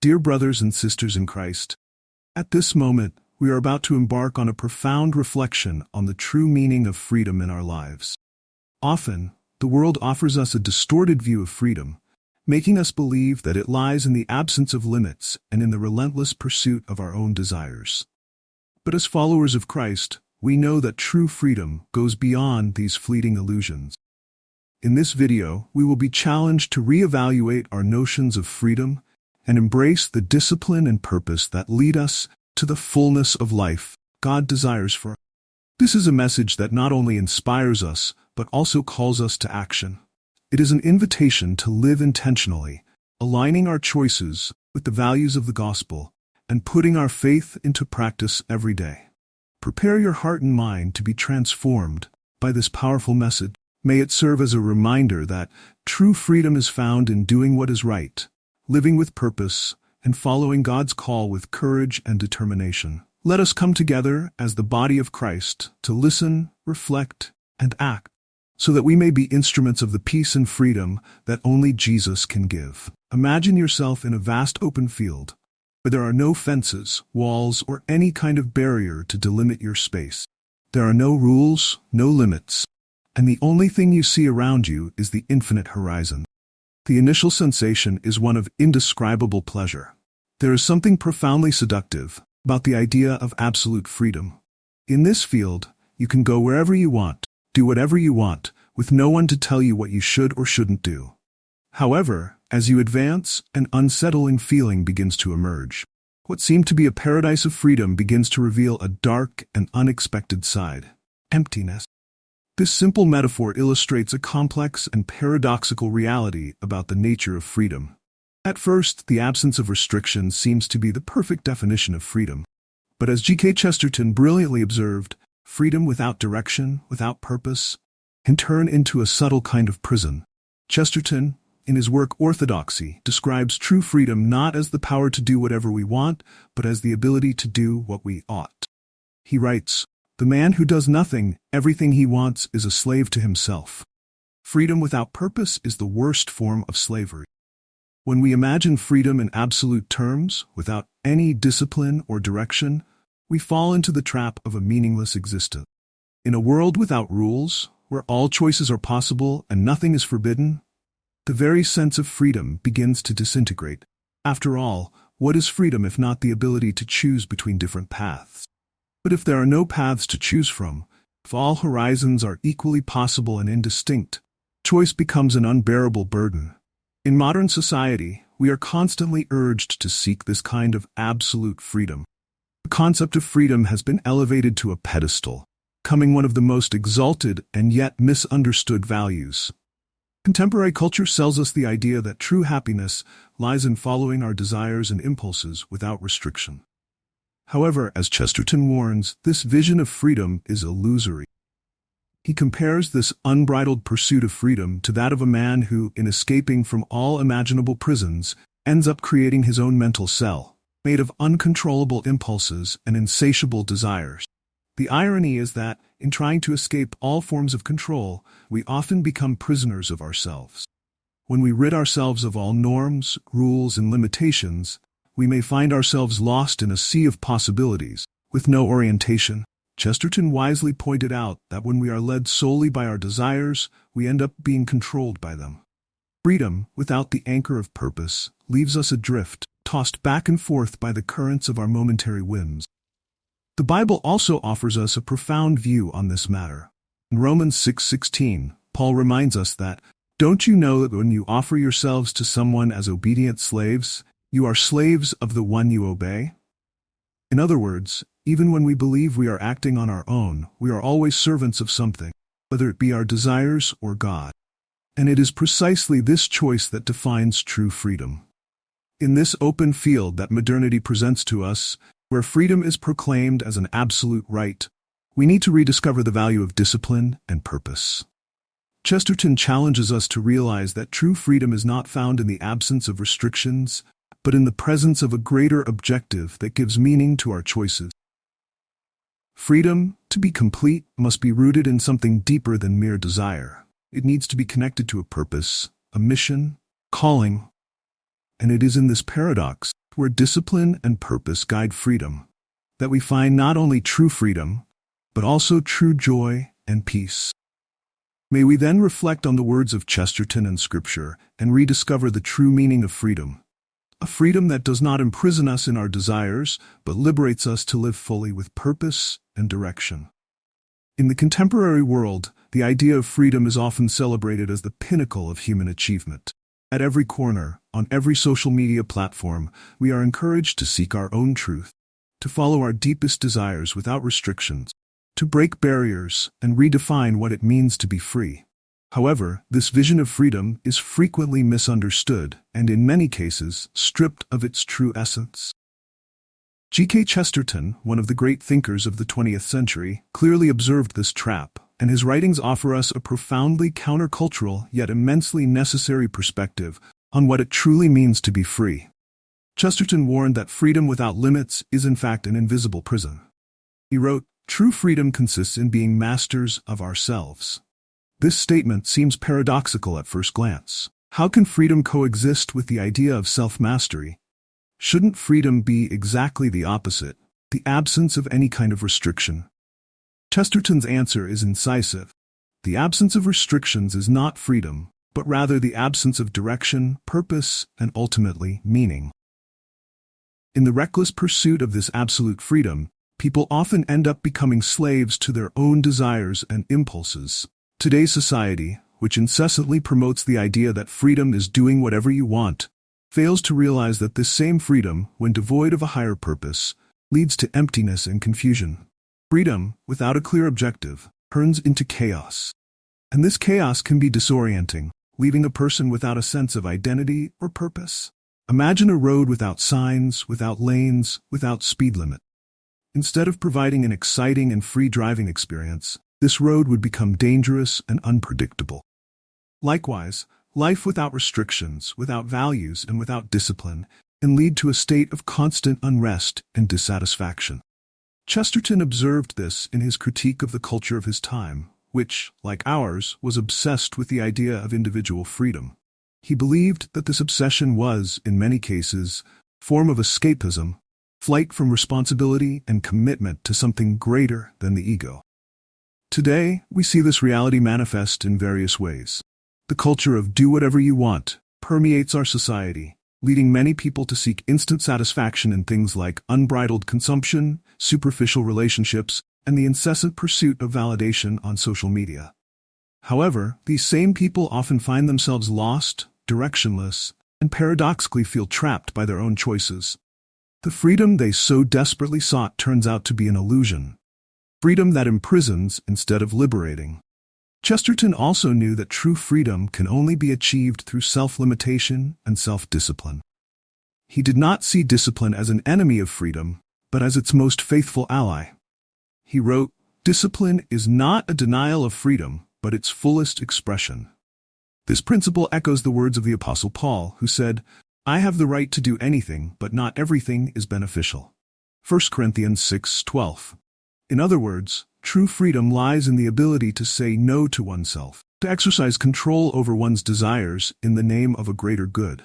Dear brothers and sisters in Christ, at this moment, we are about to embark on a profound reflection on the true meaning of freedom in our lives. Often, the world offers us a distorted view of freedom, making us believe that it lies in the absence of limits and in the relentless pursuit of our own desires. But as followers of Christ, we know that true freedom goes beyond these fleeting illusions. In this video, we will be challenged to reevaluate our notions of freedom and embrace the discipline and purpose that lead us to the fullness of life God desires for us. This is a message that not only inspires us, but also calls us to action. It is an invitation to live intentionally, aligning our choices with the values of the gospel and putting our faith into practice every day. Prepare your heart and mind to be transformed by this powerful message. May it serve as a reminder that true freedom is found in doing what is right, living with purpose, and following God's call with courage and determination. Let us come together as the body of Christ to listen, reflect, and act, so that we may be instruments of the peace and freedom that only Jesus can give. Imagine yourself in a vast open field, where there are no fences, walls, or any kind of barrier to delimit your space. There are no rules, no limits, and the only thing you see around you is the infinite horizon. The initial sensation is one of indescribable pleasure. There is something profoundly seductive about the idea of absolute freedom. In this field, you can go wherever you want, do whatever you want, with no one to tell you what you should or shouldn't do. However, as you advance, an unsettling feeling begins to emerge. What seemed to be a paradise of freedom begins to reveal a dark and unexpected side: emptiness. This simple metaphor illustrates a complex and paradoxical reality about the nature of freedom. At first, the absence of restriction seems to be the perfect definition of freedom. But as G.K. Chesterton brilliantly observed, freedom without direction, without purpose, can turn into a subtle kind of prison. Chesterton, in his work Orthodoxy, describes true freedom not as the power to do whatever we want, but as the ability to do what we ought. He writes, "The man who does nothing, everything he wants, is a slave to himself." Freedom without purpose is the worst form of slavery. When we imagine freedom in absolute terms, without any discipline or direction, we fall into the trap of a meaningless existence. In a world without rules, where all choices are possible and nothing is forbidden, the very sense of freedom begins to disintegrate. After all, what is freedom if not the ability to choose between different paths? But if there are no paths to choose from, if all horizons are equally possible and indistinct, choice becomes an unbearable burden. In modern society, we are constantly urged to seek this kind of absolute freedom. The concept of freedom has been elevated to a pedestal, becoming one of the most exalted and yet misunderstood values. Contemporary culture sells us the idea that true happiness lies in following our desires and impulses without restriction. However, as Chesterton warns, this vision of freedom is illusory. He compares this unbridled pursuit of freedom to that of a man who, in escaping from all imaginable prisons, ends up creating his own mental cell, made of uncontrollable impulses and insatiable desires. The irony is that, in trying to escape all forms of control, we often become prisoners of ourselves. When we rid ourselves of all norms, rules, and limitations, we may find ourselves lost in a sea of possibilities, with no orientation. Chesterton wisely pointed out that when we are led solely by our desires, we end up being controlled by them. Freedom, without the anchor of purpose, leaves us adrift, tossed back and forth by the currents of our momentary whims. The Bible also offers us a profound view on this matter. In Romans 6:16, Paul reminds us that, "Don't you know that when you offer yourselves to someone as obedient slaves, you are slaves of the one you obey?" In other words, even when we believe we are acting on our own, we are always servants of something, whether it be our desires or God. And it is precisely this choice that defines true freedom. In this open field that modernity presents to us, where freedom is proclaimed as an absolute right, we need to rediscover the value of discipline and purpose. Chesterton challenges us to realize that true freedom is not found in the absence of restrictions, but in the presence of a greater objective that gives meaning to our choices. Freedom, to be complete, must be rooted in something deeper than mere desire. It needs to be connected to a purpose, a mission, calling. And it is in this paradox, where discipline and purpose guide freedom, that we find not only true freedom, but also true joy and peace. May we then reflect on the words of Chesterton and Scripture and rediscover the true meaning of freedom. A freedom that does not imprison us in our desires, but liberates us to live fully with purpose and direction. In the contemporary world, the idea of freedom is often celebrated as the pinnacle of human achievement. At every corner, on every social media platform, we are encouraged to seek our own truth, to follow our deepest desires without restrictions, to break barriers and redefine what it means to be free. However, this vision of freedom is frequently misunderstood and in many cases stripped of its true essence. G.K. Chesterton, one of the great thinkers of the 20th century, clearly observed this trap, and his writings offer us a profoundly countercultural yet immensely necessary perspective on what it truly means to be free. Chesterton warned that freedom without limits is in fact an invisible prison. He wrote, "True freedom consists in being masters of ourselves." This statement seems paradoxical at first glance. How can freedom coexist with the idea of self-mastery? Shouldn't freedom be exactly the opposite, the absence of any kind of restriction? Chesterton's answer is incisive. The absence of restrictions is not freedom, but rather the absence of direction, purpose, and ultimately, meaning. In the reckless pursuit of this absolute freedom, people often end up becoming slaves to their own desires and impulses. Today's society, which incessantly promotes the idea that freedom is doing whatever you want, fails to realize that this same freedom, when devoid of a higher purpose, leads to emptiness and confusion. Freedom, without a clear objective, turns into chaos. And this chaos can be disorienting, leaving a person without a sense of identity or purpose. Imagine a road without signs, without lanes, without speed limit. Instead of providing an exciting and free driving experience, this road would become dangerous and unpredictable. Likewise, life without restrictions, without values, and without discipline can lead to a state of constant unrest and dissatisfaction. Chesterton observed this in his critique of the culture of his time, which, like ours, was obsessed with the idea of individual freedom. He believed that this obsession was, in many cases, a form of escapism, flight from responsibility and commitment to something greater than the ego. Today, we see this reality manifest in various ways. The culture of do whatever you want permeates our society, leading many people to seek instant satisfaction in things like unbridled consumption, superficial relationships, and the incessant pursuit of validation on social media. However, these same people often find themselves lost, directionless, and paradoxically feel trapped by their own choices. The freedom they so desperately sought turns out to be an illusion. Freedom that imprisons instead of liberating. Chesterton also knew that true freedom can only be achieved through self-limitation and self-discipline. He did not see discipline as an enemy of freedom, but as its most faithful ally. He wrote, "Discipline is not a denial of freedom, but its fullest expression." This principle echoes the words of the Apostle Paul, who said, "I have the right to do anything, but not everything is beneficial." 1 Corinthians 6:12. In other words, true freedom lies in the ability to say no to oneself, to exercise control over one's desires in the name of a greater good.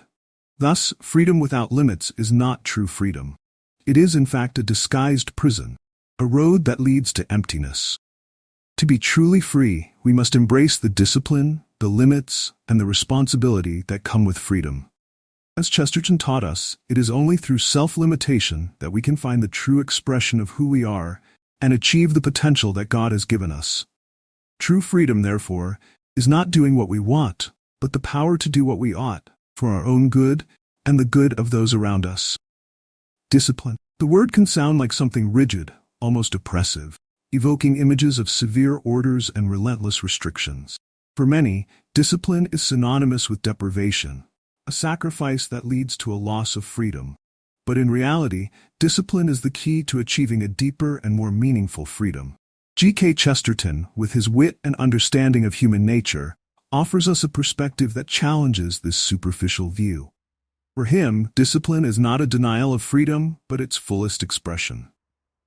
Thus, freedom without limits is not true freedom. It is in fact a disguised prison, a road that leads to emptiness. To be truly free, we must embrace the discipline, the limits, and the responsibility that come with freedom. As Chesterton taught us, it is only through self-limitation that we can find the true expression of who we are and achieve the potential that God has given us. True freedom, therefore, is not doing what we want, but the power to do what we ought, for our own good and the good of those around us. Discipline. The word can sound like something rigid, almost oppressive, evoking images of severe orders and relentless restrictions. For many, discipline is synonymous with deprivation, a sacrifice that leads to a loss of freedom. But in reality, discipline is the key to achieving a deeper and more meaningful freedom. G.K. Chesterton, with his wit and understanding of human nature, offers us a perspective that challenges this superficial view. For him, discipline is not a denial of freedom, but its fullest expression.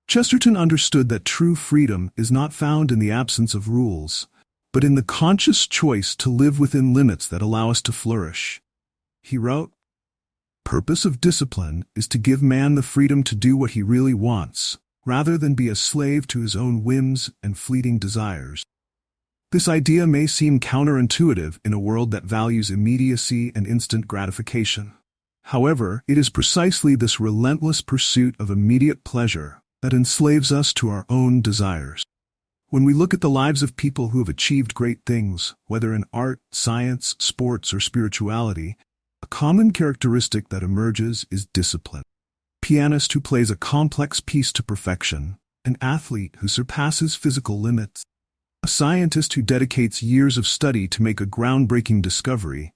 Chesterton understood that true freedom is not found in the absence of rules, but in the conscious choice to live within limits that allow us to flourish. He wrote, purpose of discipline is to give man the freedom to do what he really wants, rather than be a slave to his own whims and fleeting desires. This idea may seem counterintuitive in a world that values immediacy and instant gratification. However, it is precisely this relentless pursuit of immediate pleasure that enslaves us to our own desires. When we look at the lives of people who have achieved great things, whether in art, science, sports, or spirituality, a common characteristic that emerges is discipline. A pianist who plays a complex piece to perfection, an athlete who surpasses physical limits, a scientist who dedicates years of study to make a groundbreaking discovery.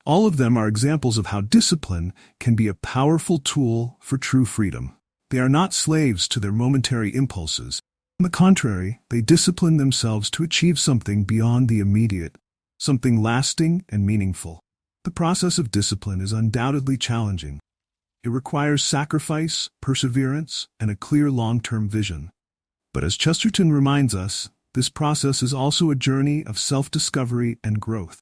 All of them are examples of how discipline can be a powerful tool for true freedom. They are not slaves to their momentary impulses. On the contrary, they discipline themselves to achieve something beyond the immediate, something lasting and meaningful. The process of discipline is undoubtedly challenging. It requires sacrifice, perseverance, and a clear long-term vision. But as Chesterton reminds us, this process is also a journey of self-discovery and growth.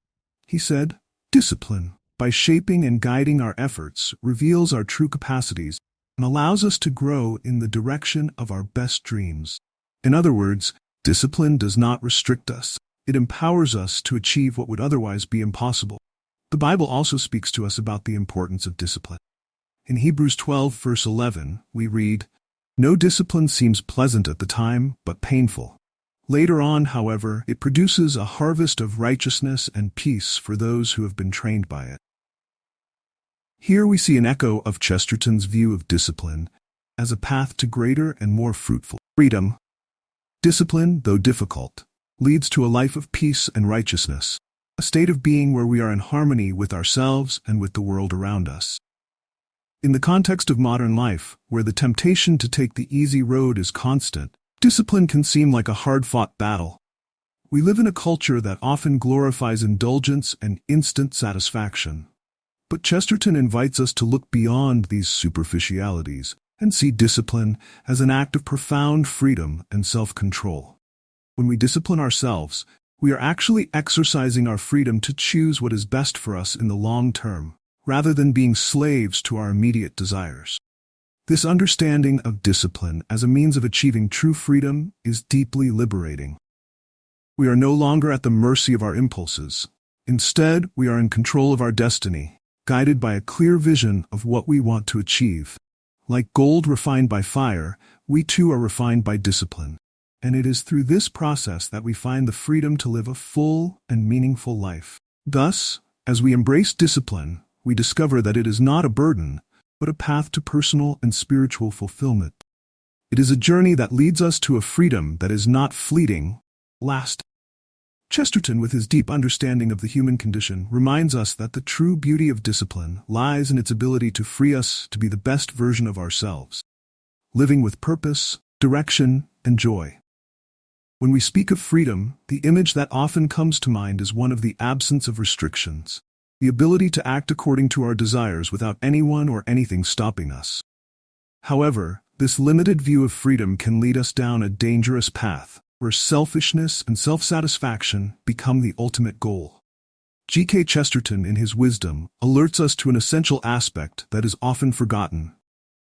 He said, "Discipline, by shaping and guiding our efforts, reveals our true capacities and allows us to grow in the direction of our best dreams." In other words, discipline does not restrict us. It empowers us to achieve what would otherwise be impossible. The Bible also speaks to us about the importance of discipline. In Hebrews 12, verse 11, we read, "No discipline seems pleasant at the time, but painful. Later on, however, it produces a harvest of righteousness and peace for those who have been trained by it." Here we see an echo of Chesterton's view of discipline as a path to greater and more fruitful freedom. Discipline, though difficult, leads to a life of peace and righteousness, a state of being where we are in harmony with ourselves and with the world around us. In the context of modern life, where the temptation to take the easy road is constant, discipline can seem like a hard-fought battle. We live in a culture that often glorifies indulgence and instant satisfaction. But Chesterton invites us to look beyond these superficialities and see discipline as an act of profound freedom and self-control. When we discipline ourselves, we are actually exercising our freedom to choose what is best for us in the long term, rather than being slaves to our immediate desires. This understanding of discipline as a means of achieving true freedom is deeply liberating. We are no longer at the mercy of our impulses. Instead, we are in control of our destiny, guided by a clear vision of what we want to achieve. Like gold refined by fire, we too are refined by discipline. And it is through this process that we find the freedom to live a full and meaningful life. Thus, as we embrace discipline, we discover that it is not a burden, but a path to personal and spiritual fulfillment. It is a journey that leads us to a freedom that is not fleeting, lasting. Chesterton, with his deep understanding of the human condition, reminds us that the true beauty of discipline lies in its ability to free us to be the best version of ourselves, living with purpose, direction, and joy. When we speak of freedom, the image that often comes to mind is one of the absence of restrictions, the ability to act according to our desires without anyone or anything stopping us. However, this limited view of freedom can lead us down a dangerous path, where selfishness and self-satisfaction become the ultimate goal. G.K. Chesterton, in his wisdom, alerts us to an essential aspect that is often forgotten.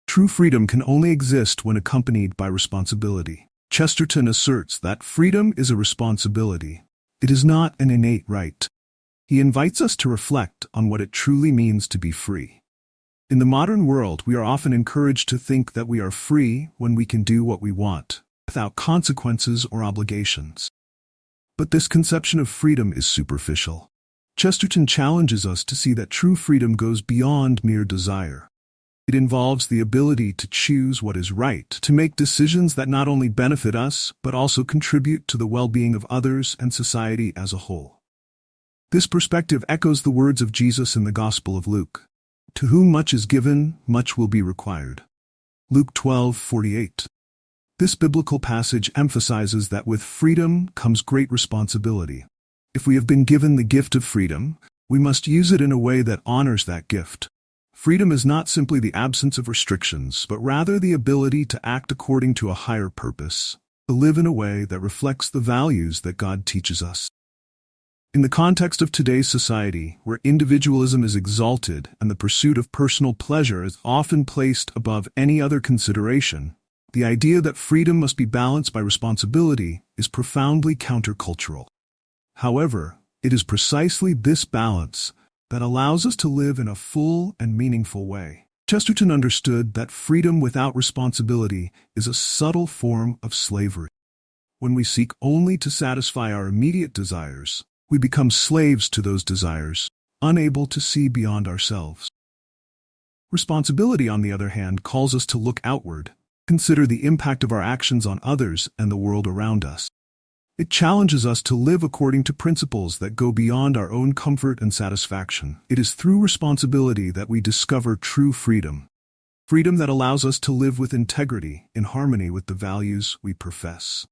True freedom can only exist when accompanied by responsibility. Chesterton asserts that freedom is a responsibility. It is not an innate right. He invites us to reflect on what it truly means to be free. In the modern world, we are often encouraged to think that we are free when we can do what we want, without consequences or obligations. But this conception of freedom is superficial. Chesterton challenges us to see that true freedom goes beyond mere desire. It involves the ability to choose what is right, to make decisions that not only benefit us, but also contribute to the well-being of others and society as a whole. This perspective echoes the words of Jesus in the Gospel of Luke. "To whom much is given, much will be required." Luke 12:48. This biblical passage emphasizes that with freedom comes great responsibility. If we have been given the gift of freedom, we must use it in a way that honors that gift. Freedom is not simply the absence of restrictions, but rather the ability to act according to a higher purpose, to live in a way that reflects the values that God teaches us. In the context of today's society, where individualism is exalted and the pursuit of personal pleasure is often placed above any other consideration, the idea that freedom must be balanced by responsibility is profoundly countercultural. However, it is precisely this balance that allows us to live in a full and meaningful way. Chesterton understood that freedom without responsibility is a subtle form of slavery. When we seek only to satisfy our immediate desires, we become slaves to those desires, unable to see beyond ourselves. Responsibility, on the other hand, calls us to look outward, consider the impact of our actions on others and the world around us. It challenges us to live according to principles that go beyond our own comfort and satisfaction. It is through responsibility that we discover true freedom. Freedom that allows us to live with integrity, in harmony with the values we profess.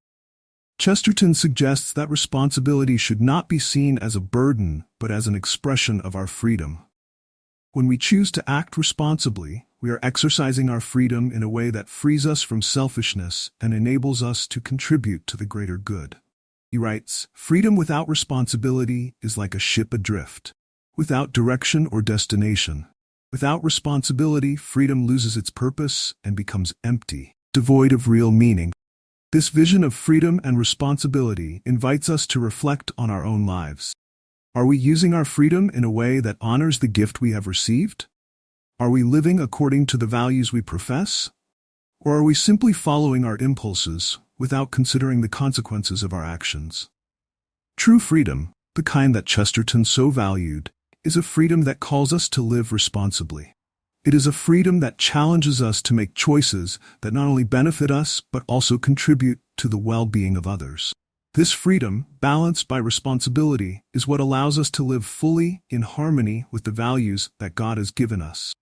Chesterton suggests that responsibility should not be seen as a burden, but as an expression of our freedom. When we choose to act responsibly, we are exercising our freedom in a way that frees us from selfishness and enables us to contribute to the greater good. He writes, "Freedom without responsibility is like a ship adrift, without direction or destination. Without responsibility, freedom loses its purpose and becomes empty, devoid of real meaning." This vision of freedom and responsibility invites us to reflect on our own lives. Are we using our freedom in a way that honors the gift we have received? Are we living according to the values we profess? Or are we simply following our impulses without considering the consequences of our actions? True freedom, the kind that Chesterton so valued, is a freedom that calls us to live responsibly. It is a freedom that challenges us to make choices that not only benefit us but also contribute to the well-being of others. This freedom, balanced by responsibility, is what allows us to live fully in harmony with the values that God has given us.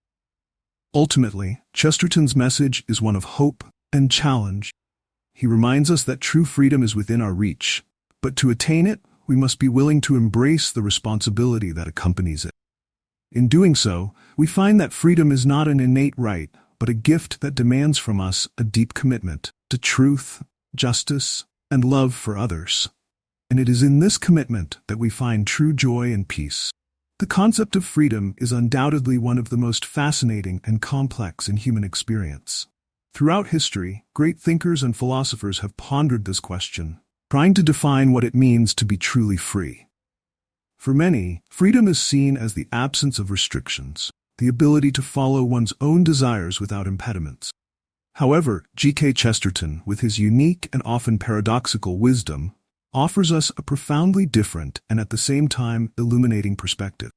Ultimately, Chesterton's message is one of hope and challenge. He reminds us that true freedom is within our reach, but to attain it, we must be willing to embrace the responsibility that accompanies it. In doing so, we find that freedom is not an innate right, but a gift that demands from us a deep commitment to truth, justice, and love for others. And it is in this commitment that we find true joy and peace. The concept of freedom is undoubtedly one of the most fascinating and complex in human experience. Throughout history, great thinkers and philosophers have pondered this question, trying to define what it means to be truly free. For many, freedom is seen as the absence of restrictions, the ability to follow one's own desires without impediments. However, G.K. Chesterton, with his unique and often paradoxical wisdom, offers us a profoundly different and at the same time illuminating perspective.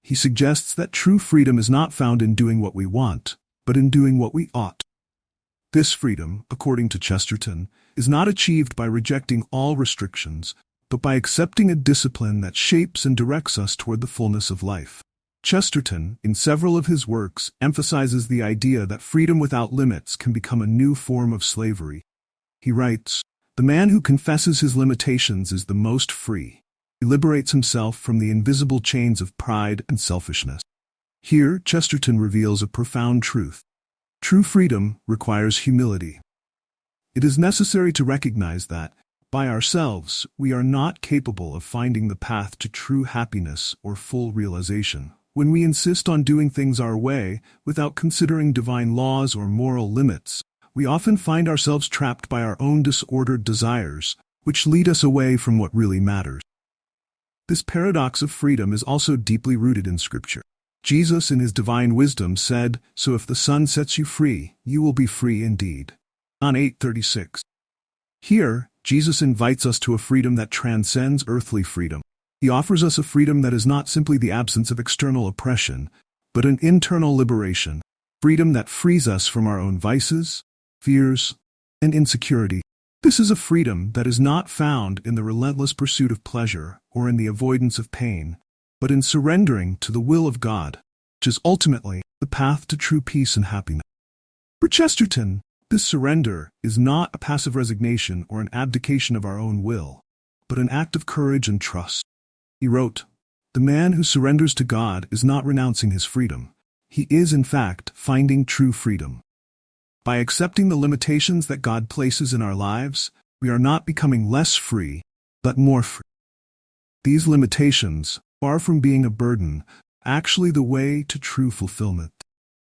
He suggests that true freedom is not found in doing what we want, but in doing what we ought. This freedom, according to Chesterton, is not achieved by rejecting all restrictions, but by accepting a discipline that shapes and directs us toward the fullness of life. Chesterton, in several of his works, emphasizes the idea that freedom without limits can become a new form of slavery. He writes, "The man who confesses his limitations is the most free. He liberates himself from the invisible chains of pride and selfishness." Here, Chesterton reveals a profound truth. True freedom requires humility. It is necessary to recognize that, by ourselves, we are not capable of finding the path to true happiness or full realization. When we insist on doing things our way, without considering divine laws or moral limits, we often find ourselves trapped by our own disordered desires, which lead us away from what really matters. This paradox of freedom is also deeply rooted in Scripture. Jesus, in his divine wisdom, said, "So if the Son sets you free, you will be free indeed." John 8:36. Here, Jesus invites us to a freedom that transcends earthly freedom. He offers us a freedom that is not simply the absence of external oppression, but an internal liberation, freedom that frees us from our own vices, fears, and insecurity. This is a freedom that is not found in the relentless pursuit of pleasure or in the avoidance of pain, but in surrendering to the will of God, which is ultimately the path to true peace and happiness. For Chesterton, this surrender is not a passive resignation or an abdication of our own will, but an act of courage and trust. He wrote, "The man who surrenders to God is not renouncing his freedom. He is, in fact, finding true freedom. By accepting the limitations that God places in our lives, we are not becoming less free, but more free." These limitations, far from being a burden, actually the way to true fulfillment.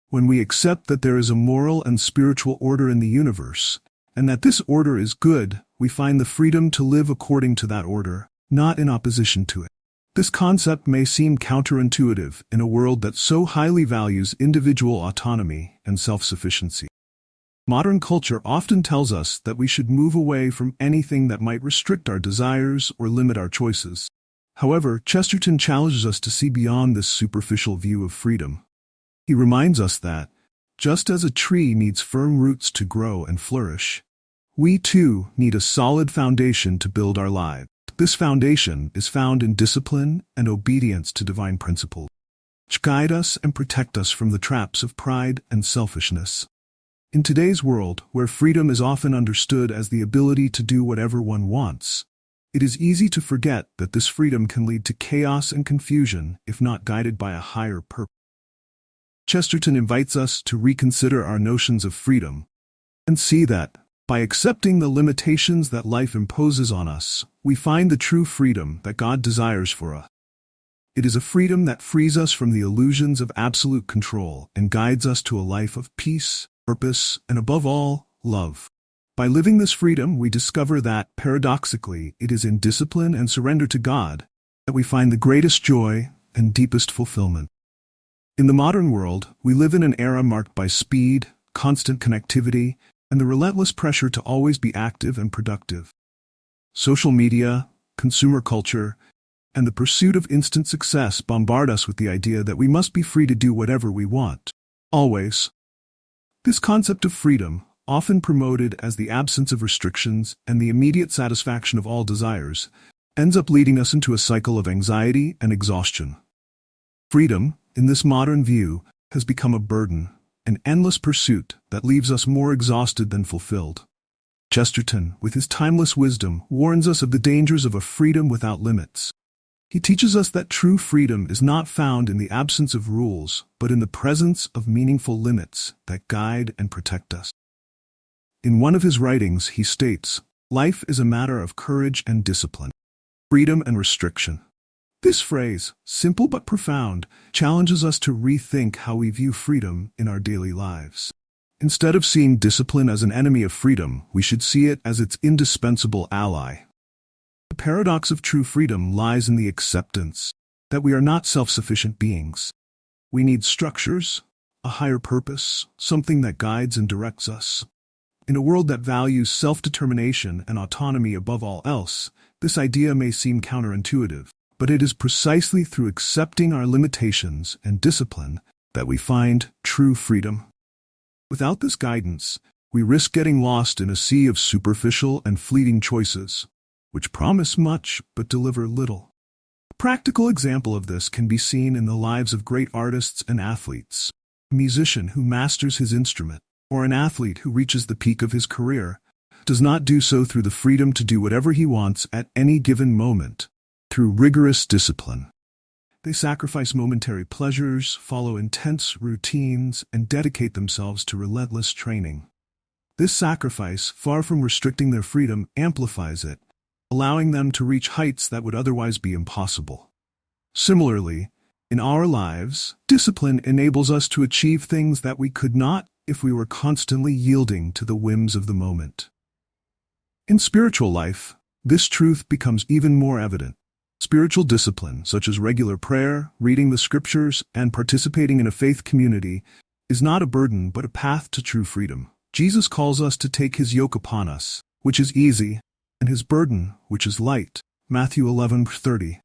When we accept that there is a moral and spiritual order in the universe, and that this order is good, we find the freedom to live according to that order, not in opposition to it. This concept may seem counterintuitive in a world that so highly values individual autonomy and self-sufficiency. Modern culture often tells us that we should move away from anything that might restrict our desires or limit our choices. However, Chesterton challenges us to see beyond this superficial view of freedom. He reminds us that, just as a tree needs firm roots to grow and flourish, we too need a solid foundation to build our lives. This foundation is found in discipline and obedience to divine principles, which guide us and protect us from the traps of pride and selfishness. In today's world, where freedom is often understood as the ability to do whatever one wants, it is easy to forget that this freedom can lead to chaos and confusion if not guided by a higher purpose. Chesterton invites us to reconsider our notions of freedom and see that, by accepting the limitations that life imposes on us, we find the true freedom that God desires for us. It is a freedom that frees us from the illusions of absolute control and guides us to a life of peace, purpose, and above all, love. By living this freedom, we discover that, paradoxically, it is in discipline and surrender to God that we find the greatest joy and deepest fulfillment. In the modern world, we live in an era marked by speed, constant connectivity, and the relentless pressure to always be active and productive. Social media, consumer culture, and the pursuit of instant success bombard us with the idea that we must be free to do whatever we want, always. This concept of freedom, often promoted as the absence of restrictions and the immediate satisfaction of all desires, ends up leading us into a cycle of anxiety and exhaustion. Freedom, in this modern view, has become a burden, an endless pursuit that leaves us more exhausted than fulfilled. Chesterton, with his timeless wisdom, warns us of the dangers of a freedom without limits. He teaches us that true freedom is not found in the absence of rules, but in the presence of meaningful limits that guide and protect us. In one of his writings, he states, "Life is a matter of courage and discipline, freedom and restriction." This phrase, simple but profound, challenges us to rethink how we view freedom in our daily lives. Instead of seeing discipline as an enemy of freedom, we should see it as its indispensable ally. The paradox of true freedom lies in the acceptance that we are not self-sufficient beings. We need structures, a higher purpose, something that guides and directs us. In a world that values self-determination and autonomy above all else, this idea may seem counterintuitive. But it is precisely through accepting our limitations and discipline that we find true freedom. Without this guidance, we risk getting lost in a sea of superficial and fleeting choices, which promise much but deliver little. A practical example of this can be seen in the lives of great artists and athletes. A musician who masters his instrument, or an athlete who reaches the peak of his career, does not do so through the freedom to do whatever he wants at any given moment. Through rigorous discipline. They sacrifice momentary pleasures, follow intense routines, and dedicate themselves to relentless training. This sacrifice, far from restricting their freedom, amplifies it, allowing them to reach heights that would otherwise be impossible. Similarly, in our lives, discipline enables us to achieve things that we could not if we were constantly yielding to the whims of the moment. In spiritual life, this truth becomes even more evident. Spiritual discipline, such as regular prayer, reading the scriptures, and participating in a faith community, is not a burden but a path to true freedom. Jesus calls us to take his yoke upon us, which is easy, and his burden, which is light. Matthew 11:30.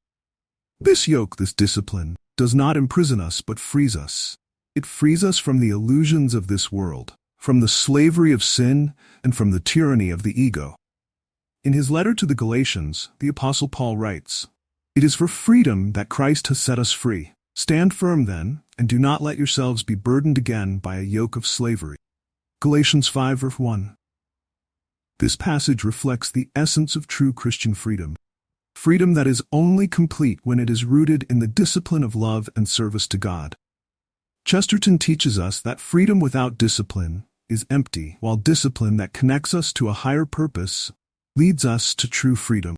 This yoke, this discipline, does not imprison us but frees us. It frees us from the illusions of this world, from the slavery of sin, and from the tyranny of the ego. In his letter to the Galatians, the Apostle Paul writes, "It is for freedom that Christ has set us free. Stand firm then, and do not let yourselves be burdened again by a yoke of slavery." Galatians 5:1. This passage reflects the essence of true Christian freedom. Freedom that is only complete when it is rooted in the discipline of love and service to God. Chesterton teaches us that freedom without discipline is empty, while discipline that connects us to a higher purpose leads us to true freedom.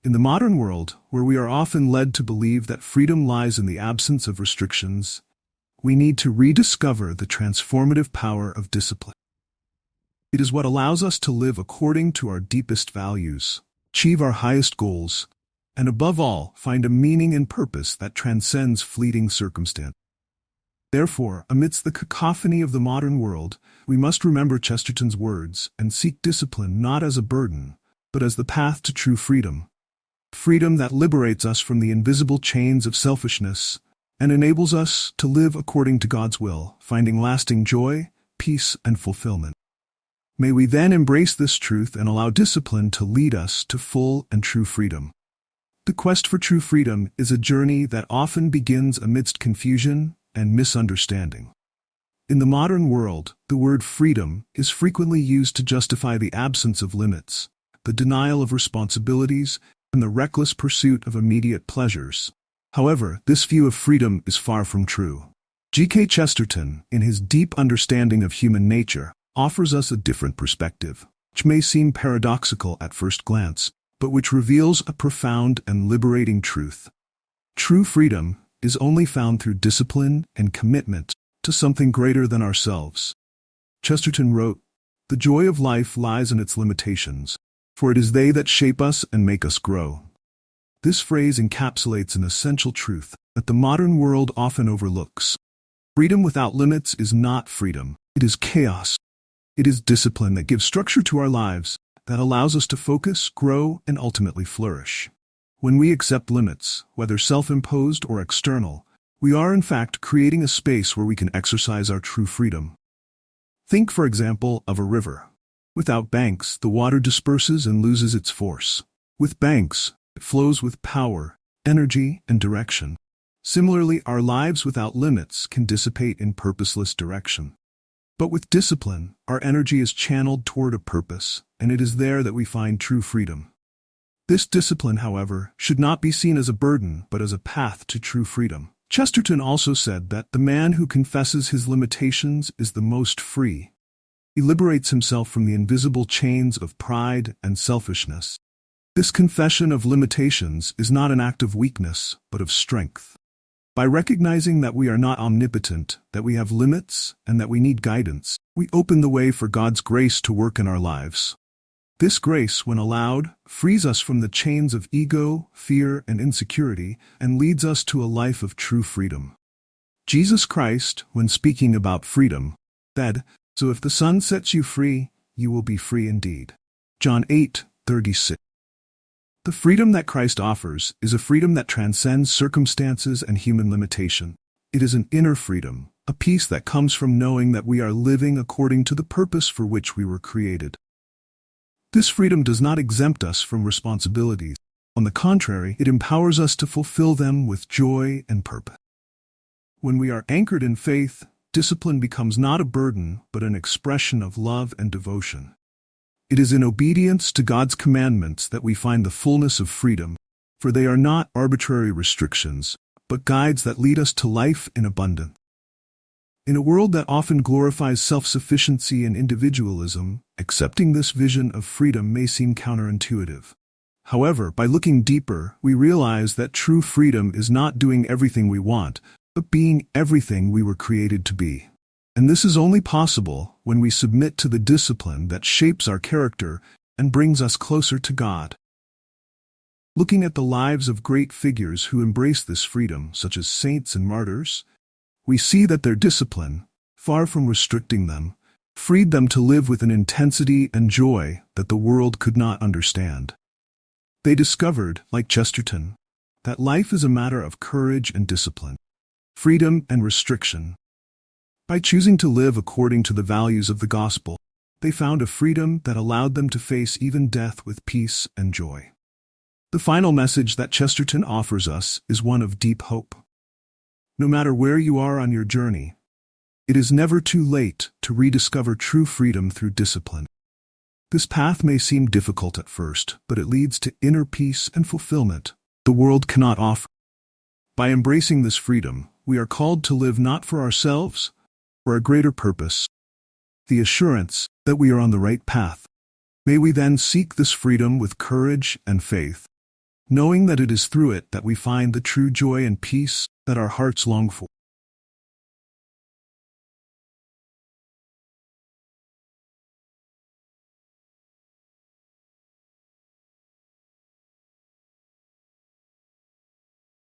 In the modern world, where we are often led to believe that freedom lies in the absence of restrictions, we need to rediscover the transformative power of discipline. It is what allows us to live according to our deepest values, achieve our highest goals, and above all, find a meaning and purpose that transcends fleeting circumstance. Therefore, amidst the cacophony of the modern world, we must remember Chesterton's words and seek discipline not as a burden, but as the path to true freedom. Freedom that liberates us from the invisible chains of selfishness and enables us to live according to God's will, finding lasting joy, peace, and fulfillment. May we then embrace this truth and allow discipline to lead us to full and true freedom. The quest for true freedom is a journey that often begins amidst confusion and misunderstanding. In the modern world, the word freedom is frequently used to justify the absence of limits, the denial of responsibilities, and the reckless pursuit of immediate pleasures. However, this view of freedom is far from true. G.K. Chesterton, in his deep understanding of human nature, offers us a different perspective, which may seem paradoxical at first glance, but which reveals a profound and liberating truth. True freedom is only found through discipline and commitment to something greater than ourselves. Chesterton wrote, "The joy of life lies in its limitations, for it is they that shape us and make us grow." This phrase encapsulates an essential truth that the modern world often overlooks. Freedom without limits is not freedom, it is chaos. It is discipline that gives structure to our lives, that allows us to focus, grow, and ultimately flourish. When we accept limits, whether self-imposed or external, we are in fact creating a space where we can exercise our true freedom. Think, for example, of a river. Without banks, the water disperses and loses its force. With banks, it flows with power, energy, and direction. Similarly, our lives without limits can dissipate in purposeless direction. But with discipline, our energy is channeled toward a purpose, and it is there that we find true freedom. This discipline, however, should not be seen as a burden, but as a path to true freedom. Chesterton also said that the man who confesses his limitations is the most free. He liberates himself from the invisible chains of pride and selfishness. This confession of limitations is not an act of weakness, but of strength. By recognizing that we are not omnipotent, that we have limits, and that we need guidance, we open the way for God's grace to work in our lives. This grace, when allowed, frees us from the chains of ego, fear, and insecurity, and leads us to a life of true freedom. Jesus Christ, when speaking about freedom, said, "So if the Son sets you free, you will be free indeed." John 8:36. The freedom that Christ offers is a freedom that transcends circumstances and human limitation. It is an inner freedom, a peace that comes from knowing that we are living according to the purpose for which we were created. This freedom does not exempt us from responsibilities. On the contrary, it empowers us to fulfill them with joy and purpose. When we are anchored in faith, discipline becomes not a burden, but an expression of love and devotion. It is in obedience to God's commandments that we find the fullness of freedom, for they are not arbitrary restrictions, but guides that lead us to life in abundance. In a world that often glorifies self-sufficiency and individualism, accepting this vision of freedom may seem counterintuitive. However, by looking deeper, we realize that true freedom is not doing everything we want, but being everything we were created to be. And this is only possible when we submit to the discipline that shapes our character and brings us closer to God. Looking at the lives of great figures who embrace this freedom, such as saints and martyrs, we see that their discipline, far from restricting them, freed them to live with an intensity and joy that the world could not understand. They discovered, like Chesterton, that life is a matter of courage and discipline, freedom and restriction. By choosing to live according to the values of the gospel, they found a freedom that allowed them to face even death with peace and joy. The final message that Chesterton offers us is one of deep hope. No matter where you are on your journey, it is never too late to rediscover true freedom through discipline. This path may seem difficult at first, but it leads to inner peace and fulfillment the world cannot offer. By embracing this freedom, we are called to live not for ourselves, for a greater purpose, the assurance that we are on the right path. May we then seek this freedom with courage and faith, knowing that it is through it that we find the true joy and peace that our hearts long for.